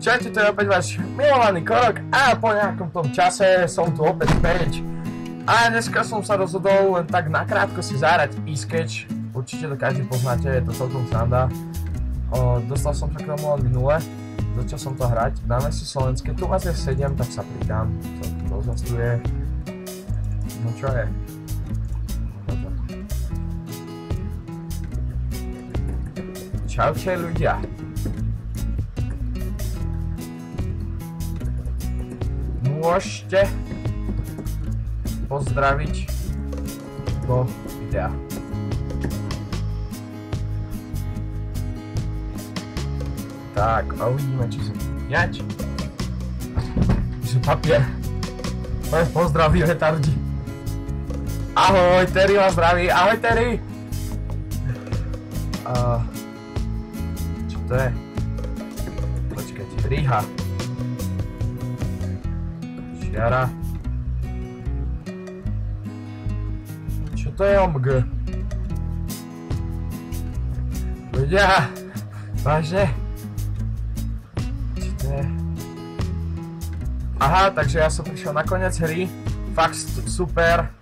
Čaute, to je opäť váš milovaný Korok a po nejakom tom čase som tu opäť späť. A dneska som sa rozhodol len tak nakrátko si zahrať e-sketch. Určite to každý poznáte, je to celkom sranda. Dostal som sa k tomu len minule, začal som to hrať. Dáme si slovenské, tu vás je 7, tak sa pridám. To zastuje. No čo je? Čaute ľudia. Môžete pozdraviť do videa. Tak, a uvidíme, či sa jať. Píšu papier. Pozdraví retardi. Ahoj, Terry vás zdraví. Ahoj, Terry. Čo to je? Počkajte, Riha. Čiara. Čo to je OMG? Ľudia, vážne? Čo to je? Aha, takže ja som prišiel na koniec hry. Fakt super.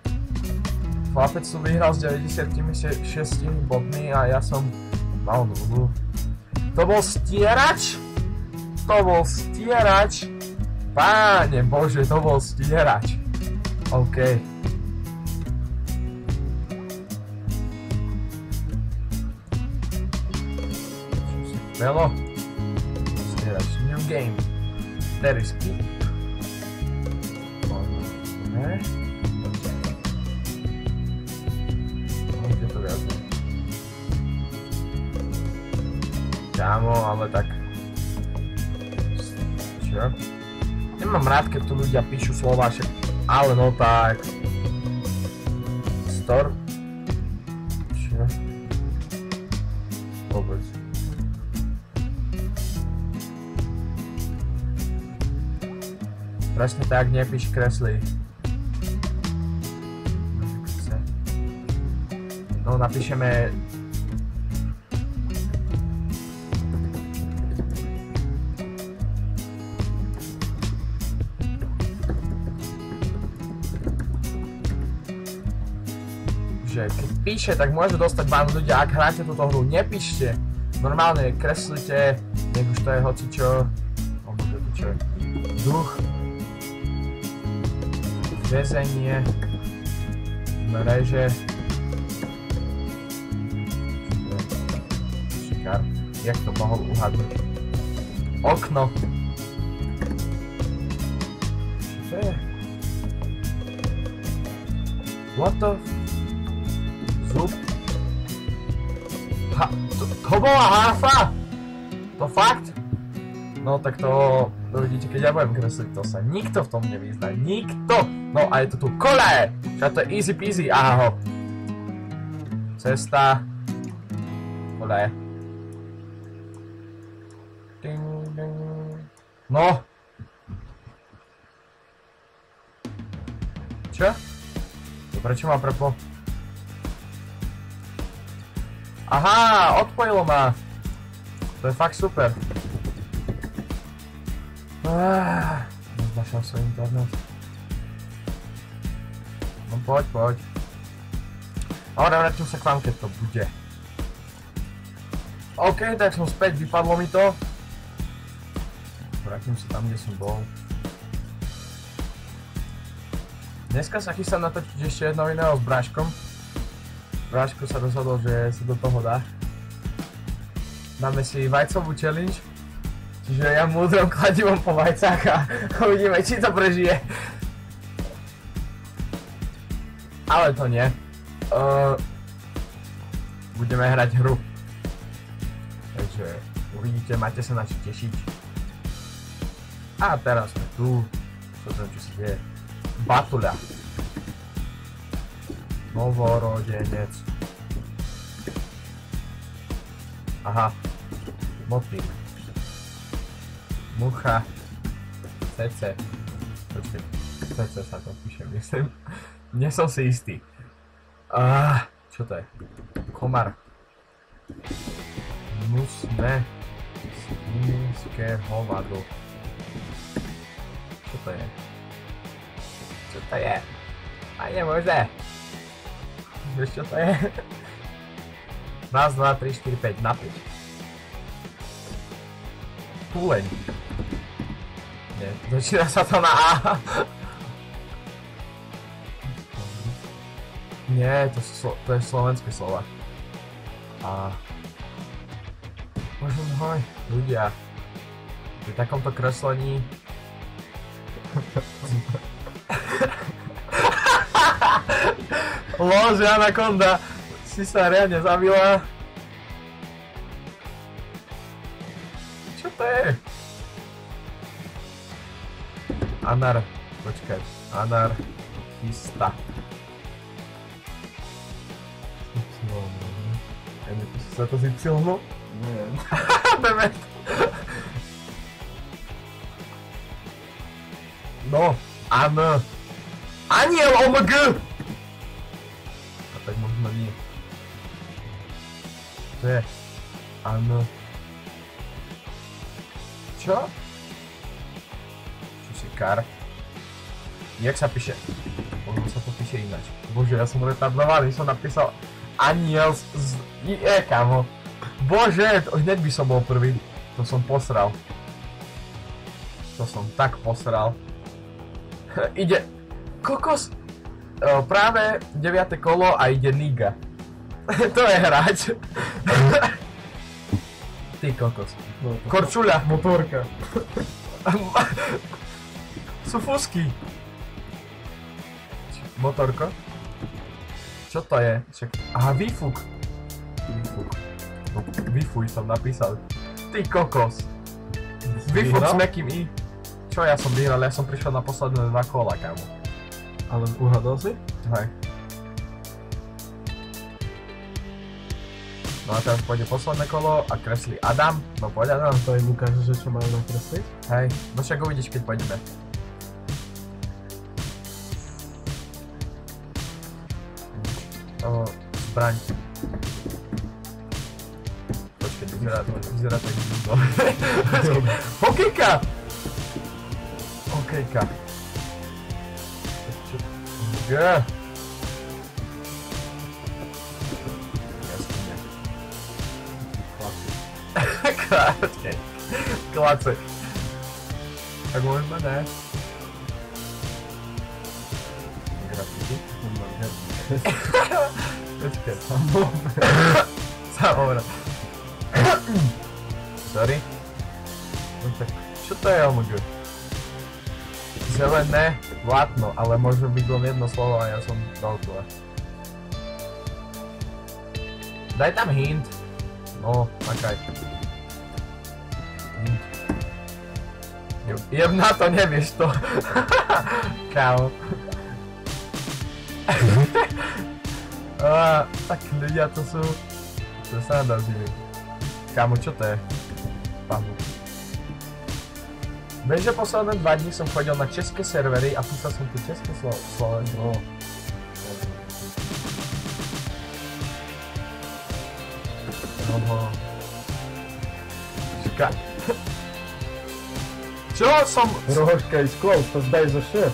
Chlapec tu vyhral s 96 bodmi a ja som mal nudu. To bol stierač? To bol stierač? Páne Bože, to bol stierač. OK. Belo. Stierač. New game. There is keep. Ne? Kde to viac? Kámo, ale tak... Čo? Nemám rád, keď tu ľudia píšu slova, ale no tak... Store? Čo? Vôbec. Presne tak, nepíš kresly. No, napíšeme... Že keď píše, tak môže dostať ban ľudia, ak hráte túto hru, nepíšte. Normálne kreslite, nech už to je hocičo. Alebo to čo je? Duch. Väzenie. Mreže. Šikár. Jak to mohol uhadnúť? Okno. Čo to je? What the... Zub. Ha, to bola harfa? To fakt? No tak to vidíte, keď ja budem kresliť, to sa nikto v tom nevyzná. Nikto! No a je to tu kole! Čo to je easy peasy, aha ho. Cesta. Kole. Ding, ding. No. Čo? Prečo ma preplo? Aha, odpojilo ma. To je fakt super. Nezbašal som internet. No poď. Dobre, vrátim sa k vám, keď to bude. OK, tak som späť, vypadlo mi to. Vrátim sa tam, kde som bol. Dneska sa chystám natočiť ešte jedno video s Bráškom. Bráško sa rozhodol, že sa do toho dá. Dáme si vajcovú challenge. Čiže ja múdrom kladivom po vajcách a uvidíme, či to prežije. Ale to nie. Budeme hrať hru. Takže uvidíte, máte sa na čo tešiť. A teraz sme tu. Čo sa deje. Batuľa. Novorodenec. Aha. Motýl. Mucha. CC. Počkej. CC sa to píše, myslím. Nie som si istý. Čo to je? Komar. Musme Nízke hovado. Čo to je? Čo to je? A je možné. Vieš čo to je? Raz, dva, 3, 4, 5, na 5. Tuleň. Nie, začína sa to na A. Nie, to je slovenské slova. A... Bože môj, ľudia. Pri takomto kreslení... Lože anakonda, si sa riadne zabila. Čo to je? Počkaj, anarchista. Nepíše sa to z Y? Nie. Demet. No, Aniel OMG! A tak možno nie. To je... Čo? Čo si kar? Jak sa píše? Možno sa to píše ináč. Bože, ja som retardovaný, som napísal Aniel z IE, kamo. Bože, hneď by som bol prvý. To som posral. To som tak posral. Ide... Kokos! Práve 9. kolo a ide Niga. To je hráč. Ty kokos. No, Korčuľa. motorka. Sú fusky. Motorko? Čo to je? Aha, výfuk. No, výfuj som napísal. Ty kokos. Výfuk s mäkkým I. Čo ja som vyhral? Ja som prišiel na posledné 2 kola, kámo. Ale uhadol si? Hej. No a teraz pôjde posledné kolo a kreslí Adam. No poď Adam. To im ukáže, že čo majú nakresliť? Hej, no však uvidíš, keď pôjdeme. Zbraň. Počkej, vyzerá tak dlho. Hokejka! Hokejka. Gé. Jasne. Klace. Klace. Tak možno ne. Grafity. Počkaj. Samovrát. Sorry. No tak, čo to je OMG? Zelené vlátno, ale môže byť len jedno slovo a ja som dal to. Daj tam hint. No, makaj. Hint. Jem na to, nevieš to. Kámo. Tak ľudia, to sú... To sa nadá zimy. Kámo, čo to je? Pavuk. Vieš, že posledné 2 dní som chodil na české servery a písal som tu české Slovensko. No. Čaká. Čo som... Rohoška is close, to zdaj za Š.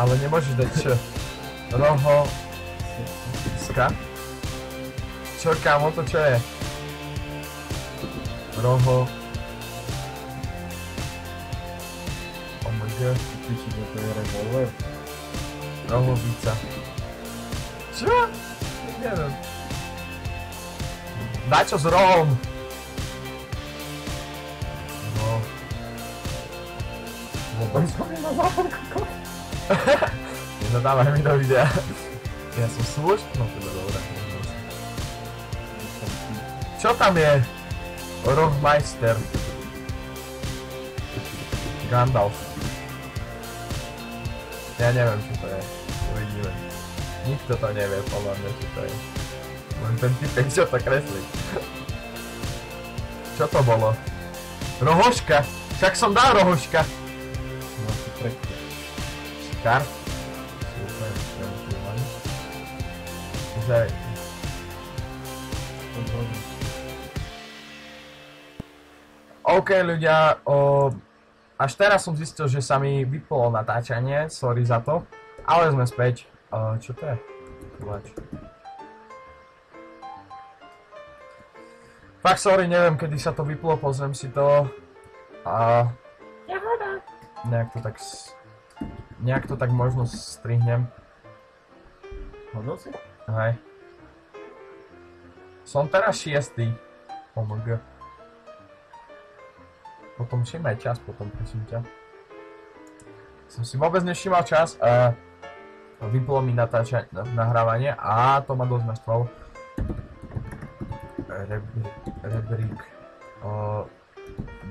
Ale nemôžeš dať Č. Roho... Ska? Čo, kámo, to čo je? Roho... OMG. Píči, že to je revolver. Rohovica. Čo? Neviem. Dačo s rohom. No. Vôbec. Nenadávaj mi do videa. Ja som slušný, no teda dobré. Čo tam je? Rohmeister. Gandalf. Ja neviem, čo to je. Uvidíme. Nikto to nevie, podľa mňa, čo to je. Len ten typek, čo to kreslí. Čo to bolo? Rohoška! Však som dal rohoška! No, to prekne. Šikár? Super, neviem, že... OK ľudia, až teraz som zistil, že sa mi vyplo natáčanie, sorry za to, ale sme späť. Čo to je? Fakt sorry, neviem kedy sa to vyplo, pozriem si to. Nejak to tak možno strihnem. Hodil si? Hej. Som teraz 6. OMG. Potom všimaj čas potom, prosím ťa. Som si vôbec nevšimal čas. Vyplo mi nahrávanie a to ma dosť naštvalo. Rebrík.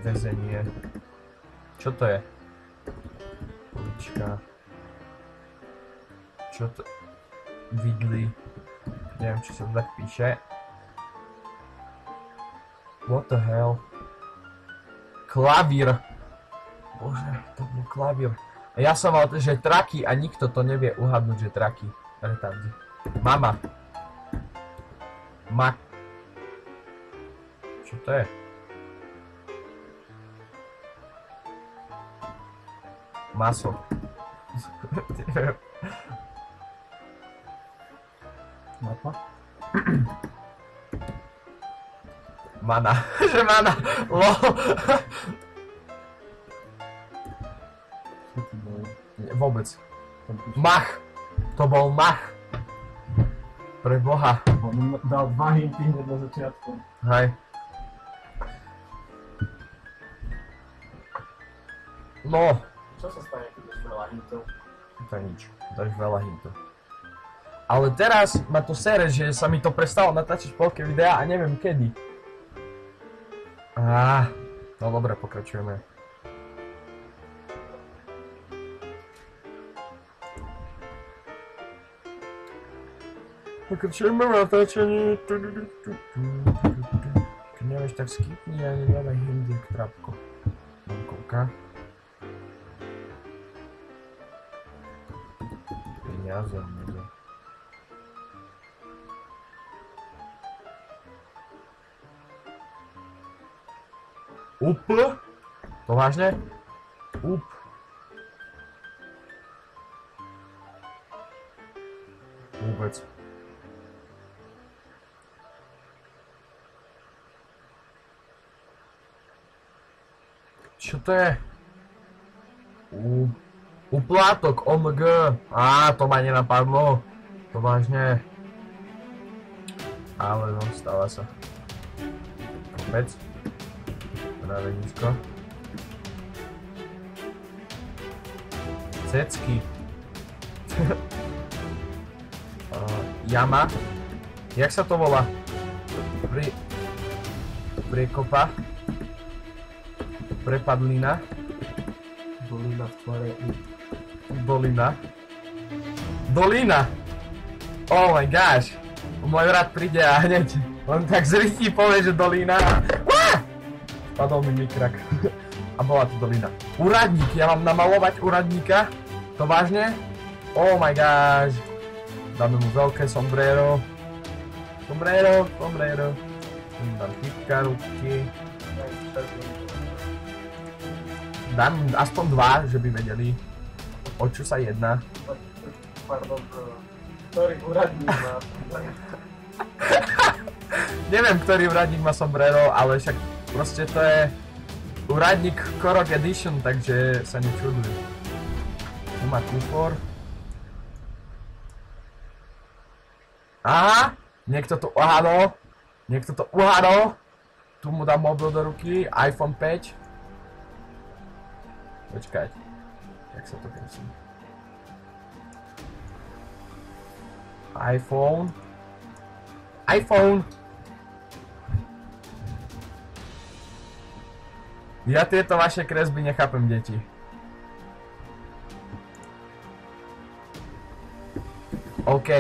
Väzenie. Čo to je? Polička. Čo to? Vidli. Neviem, či sa to tak píše. What the hell? Klavír. Bože, to bol klavír. A ja som mal, že traky a nikto to nevie uhadnúť, že traky. Retardi. Mama. Čo to je? Maso. Mapa? Mana. Že mana. LOL. Vôbec. Mach. To bol mach. Pre Boha. On dal 2 hinty hneď na začiatku. Hej. No. Čo sa stane, keď dáš veľa hintov? To je nič. Dáš veľa hintov. Ale teraz ma to sere, že sa mi to prestalo natáčať polke videa a neviem kedy. No dobre, pokračujeme. Pokračujeme v natáčaní. Keď nevieš, tak skipni a nedávaj hindy k trapko. Bankovka. Peniaze, môže. Up? To vážne? Up. Vôbec. Čo to je? Uplátok, OMG. To ma nenapadlo. To vážne. Ale no, stáva sa. Kopec. Mraveničko. Cecky. Jama. Jak sa to volá? Priekopa. Prepadlina. Dolina v tvare U. Dolina. Oh my gosh. Môj brat príde a hneď on tak zrytí povie, že dolina. Spadol mi mikrak. A bola to dolina. Úradník, ja mám namalovať úradníka? To vážne? Oh my gosh. Dáme mu veľké sombrero. Sombrero. Dám typka, ruky. Dám aspoň 2, že by vedeli, o čo sa jedná. Pardon, ktorý úradník má? Neviem, ktorý úradník má sombrero, ale však proste to je úradník Korok Edition, takže sa nečuduj. Tu má kufor. Aha, niekto to uhádol. Tu mu dám mobil do ruky, iPhone 5. Počkať, jak sa to prosím. iPhone. Ja tieto vaše kresby nechápem, deti. OK.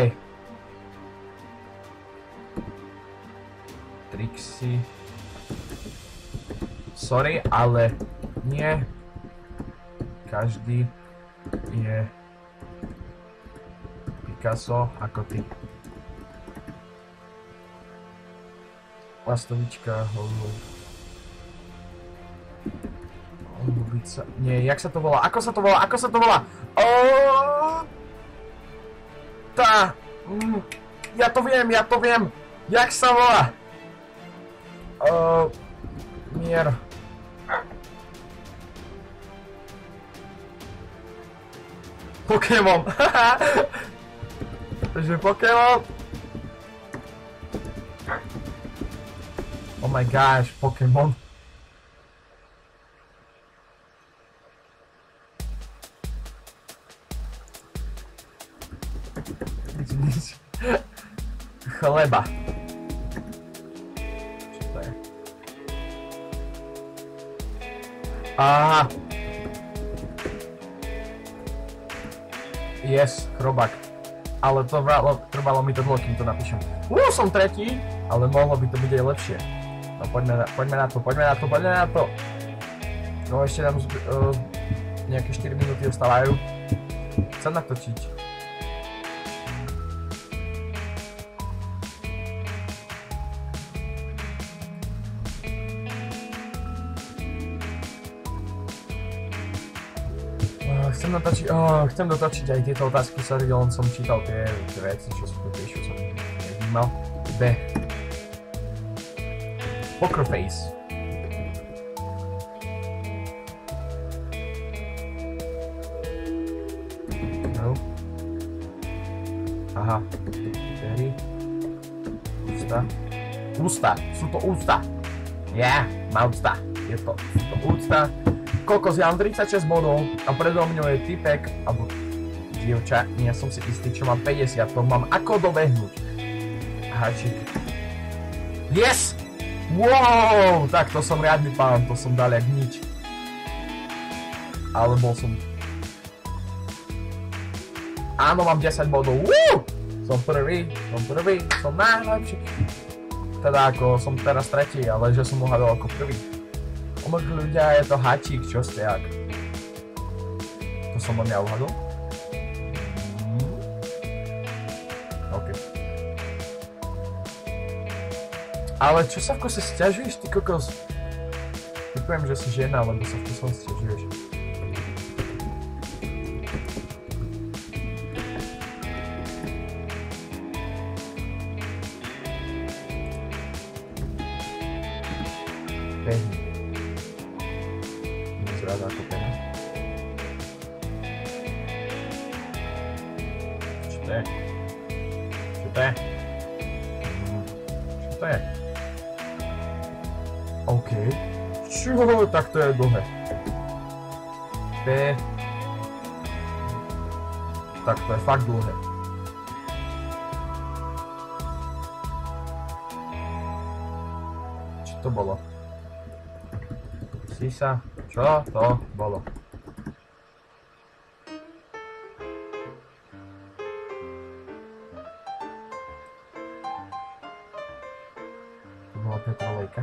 Trixie. Sorry, ale nie každý je Picasso ako ty. Lastovička, Hollywood. Holubica. Nie, jak sa to volá? Ako sa to volá? Ako sa to volá? Ja to viem. Jak sa volá? Mier. Pokémon. Takže Pokémon. Oh my gosh, Pokémon. Chleba. Čo to je? Aha. Yes, chrobák. Ale to trvalo mi to dlho, kým to napíšem. Som tretí, ale mohlo by to byť aj lepšie. No poďme na to. No ešte nám nejaké 4 minúty ostávajú. Chcem natočiť. Chcem dotočiť aj tieto otázky, sorry, len som čítal tie veci, čo sú tu píšu, som nevnímal. B. Poker face. No. Aha. Berry. Ústa. Sú to ústa. Ústa. Sú to ústa. Kokos, ja mám 36 bodov a predo mňou je typek, alebo dievča, nie som si istý, čo mám 50, to mám ako dobehnúť. Háčik. Yes! Wow! Tak to som riadny pán, to som dal jak nič. Ale bol som... Áno, mám 10 bodov. Woo! Som prvý, som najlepší. Teda ako som teraz tretí, ale že som uhádol ako prvý. Ľudia, je to hačík, čo ste jak? To som len ja uhadol? OK. Ale čo sa v kuse sťažuješ, ty kokos? Typujem, že si žena, lebo sa v kuse sťažuješ. Behni. Zráda ako pena. Čo to je? Čo to je? Čo to je? OK. Čo? Tak to je dlhé. P. Tak to je fakt dlhé. Čo to bolo? Sisa. Čo to bolo? To bola petrolejka.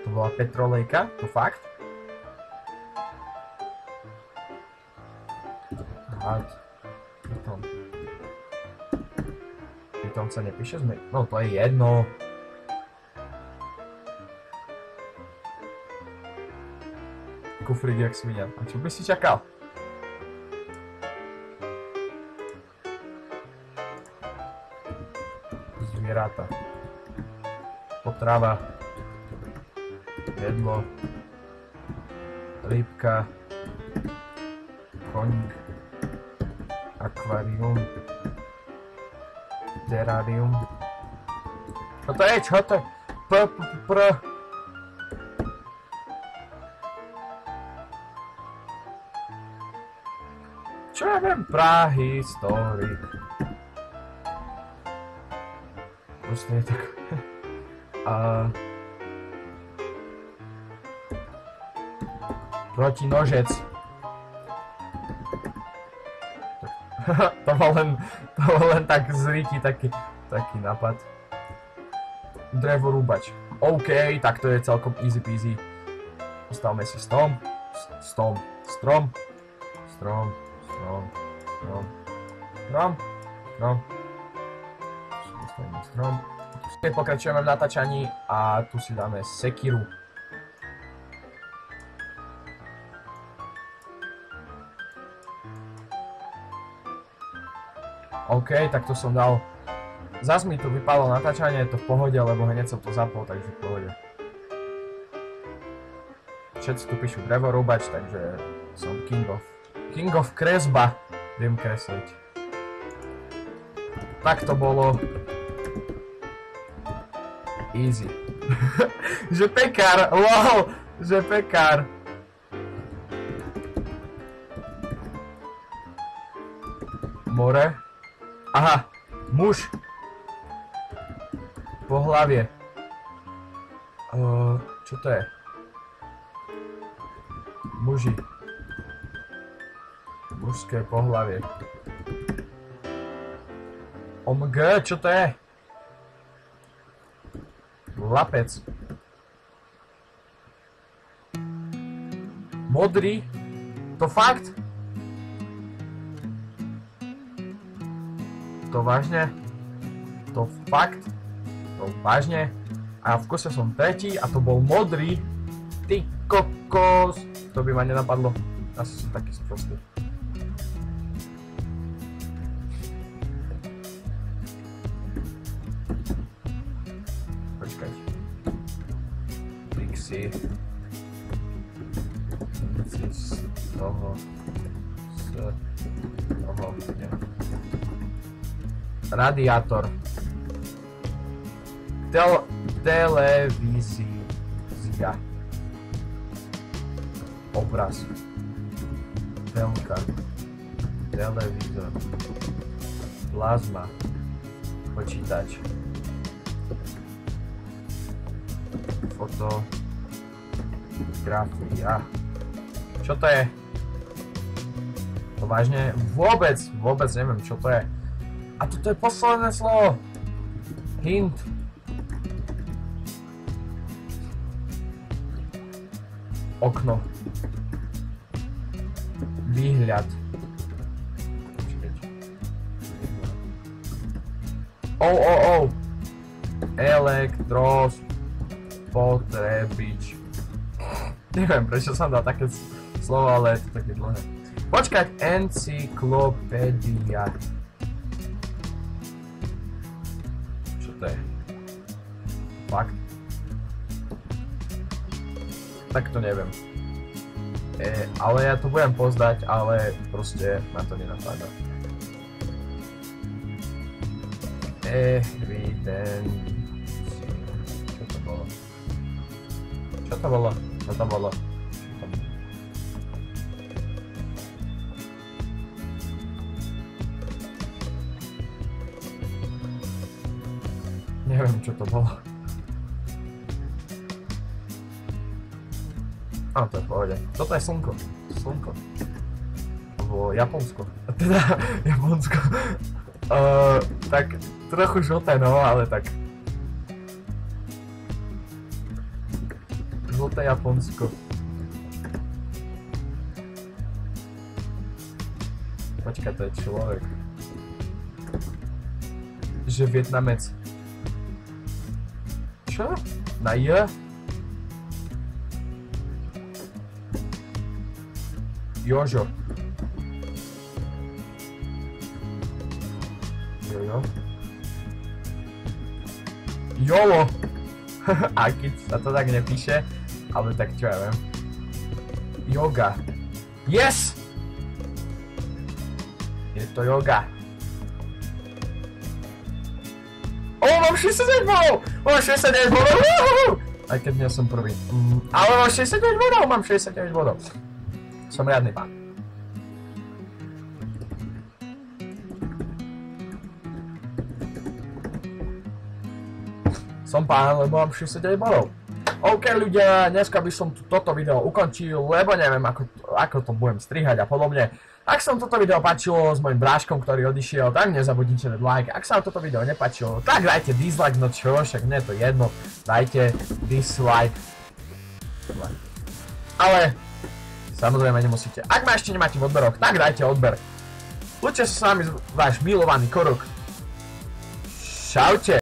To bola petrolejka? To fakt? Hard. Pitom sa nepíše sme... No to je jedno. Kufrík jak svinia. A čo by si čakal? Zvieratá. Potrava. Jedlo. Rybka. Koník. Akvárium. Terárium. Čo to je? Čo to je? Čo ja viem? Prahistorik. Proste je tak... Protinožec. To bol len tak zrýti, taký nápad. Drevorúbač. OK, tak to je celkom easy peasy. Postavme si strom. Pokračujeme v natáčaní a tu si dáme sekiru. OK, tak to som dal. Zas mi tu vypadlo natáčanie, je to v pohode, lebo hneď som to zapol, takže v pohode. Všetci tu píšu drevorúbač, takže som King of kresba. Viem kresliť. Tak to bolo. Easy. Že pekár, wow, že pekár. More. Aha, muž. Pohlavie. Čo to je? Muži. Mužské pohlavie. OMG, čo to je? Lapec. Modrý. To fakt? To vážne? To fakt? To vážne? A v kuse som tretí a to bol modrý. Ty kokos. To by ma nenapadlo. Asi som taký sprostý. Počkať. Pixie. Z toho. Nie. Radiátor. Televízia. Obraz. Telka. Televízor. Plazma. Počítač. Fotografia. Čo to je? To vážne? Vôbec neviem, čo to je. A toto je posledné slovo. Hint. Okno. Výhľad. Elektrospotrebič. Neviem, prečo som dal také slovo, ale je to také dlhé. Počkať, encyklopédia. Čo to je? Fakt? Tak to neviem. Ale ja to budem poznať, ale proste ma to nenapadá. Evidencia. Čo to bolo? Čo to bolo? Čo to bolo? Neviem, čo to bolo. Á, to je v pohode. Toto je slnko. Slnko. Vo Japonsko. Teda, Japonsko. Tak trochu žlté, no, ale tak. Žlté Japonsko. Počkaj, to je človek. Že Vietnamec. Čo? Na J? Jožo. Jojo. Jolo. A keď sa to tak nepíše, ale tak čo ja viem. Yoga. Yes! Je to yoga. Mám 69 bodov! Mám 69 bodov! Aj keď nie som prvý. Ale mám 69 bodov! Mám 69 bodov. Som riadny pán. Som pán, lebo mám 69 bodov. OK ľudia, dneska by som toto video ukončil, lebo neviem ako to budem strihať a podobne. Ak sa vám toto video páčilo s mojim bráškom, ktorý odišiel, tak nezabudnite dať like. Ak sa vám toto video nepáčilo, tak dajte dislike, no čo, však mne je to jedno. Dajte dislike. Ale samozrejme nemusíte. Ak ma ešte nemáte v odberoch, tak dajte odber. Lúčte sa s vami váš milovaný Korok. Čaute.